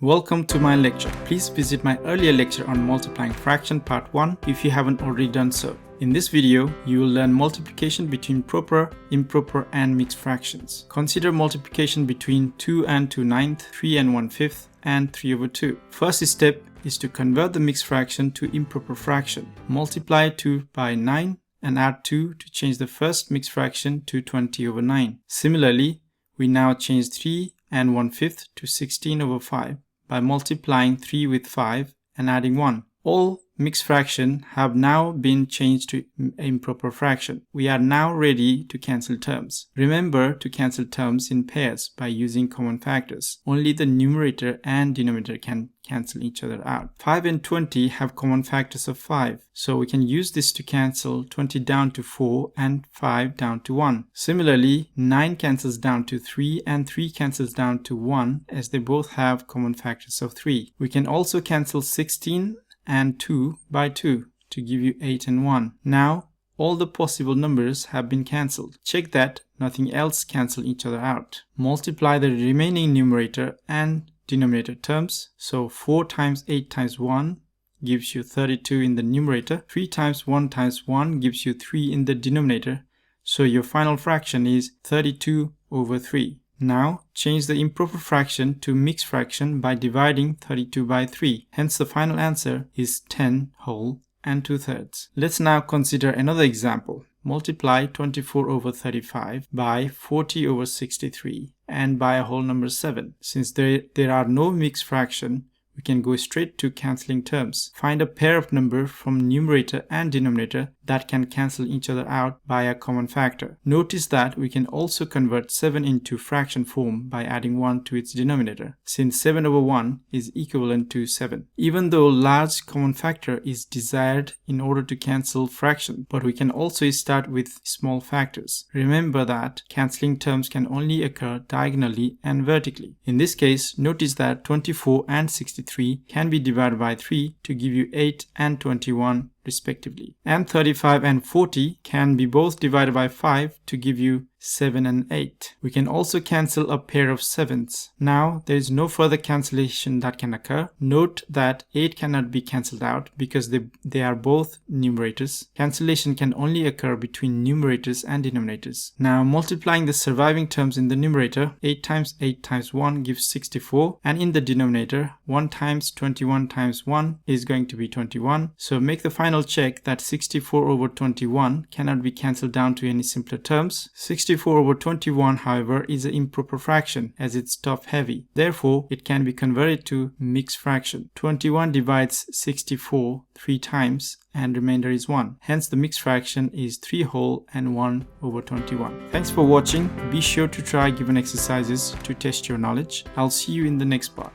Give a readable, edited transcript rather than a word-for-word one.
Welcome to my lecture. Please visit my earlier lecture on multiplying fraction part 1 if you haven't already done so. In this video, you will learn multiplication between proper, improper, and mixed fractions. Consider multiplication between 2 and 2/9, 3 and 1/5, and 3/2. First step is to convert the mixed fraction to improper fraction. Multiply 2 by 9 and add 2 to change the first mixed fraction to 20/9. Similarly, we now change 3 and 1/5 to 16/5 by multiplying 3 with 5 and adding 1. All mixed fractions have now been changed to improper fraction. We are now ready to cancel terms. Remember to cancel terms in pairs by using common factors. Only the numerator and denominator can cancel each other out. 5 and 20 have common factors of 5, so we can use this to cancel 20 down to 4 and 5 down to 1. Similarly, 9 cancels down to 3 and 3 cancels down to 1 as they both have common factors of 3. We can also cancel 16 and 2 by 2 to give you 8 and 1. Now, all the possible numbers have been cancelled. Check that nothing else cancel each other out. Multiply the remaining numerator and denominator terms. So 4 times 8 times 1 gives you 32 in the numerator. 3 times 1 times 1 gives you 3 in the denominator. So your final fraction is 32/3. Now, change the improper fraction to mixed fraction by dividing 32 by 3. Hence, the final answer is 10 whole and 2/3. Let's now consider another example. Multiply 24/35 by 40/63 and by a whole number 7. Since there are no mixed fraction, we can go straight to cancelling terms. Find a pair of numbers from numerator and denominator that can cancel each other out by a common factor. Notice that we can also convert 7 into fraction form by adding 1 to its denominator, since 7/1 is equivalent to 7. Even though large common factor is desired in order to cancel fraction, but we can also start with small factors. Remember that cancelling terms can only occur diagonally and vertically. In this case, notice that 24 and 63 can be divided by 3 to give you 8 and 21 respectively. And 35 and 40 can be both divided by 5 to give you 7 and 8. We can also cancel a pair of 7s. Now, there is no further cancellation that can occur. Note that 8 cannot be cancelled out because they are both numerators. Cancellation can only occur between numerators and denominators. Now, multiplying the surviving terms in the numerator, 8 times 8 times 1 gives 64, and in the denominator, 1 times 21 times 1 is going to be 21. So make the final check that 64/21 cannot be cancelled down to any simpler terms. 64/21, however, is an improper fraction as it's top heavy. Therefore, it can be converted to mixed fraction. 21 divides 64 3 times and remainder is 1. Hence, the mixed fraction is 3 whole and 1/21. Thanks for watching. Be sure to try given exercises to test your knowledge. I'll see you in the next part.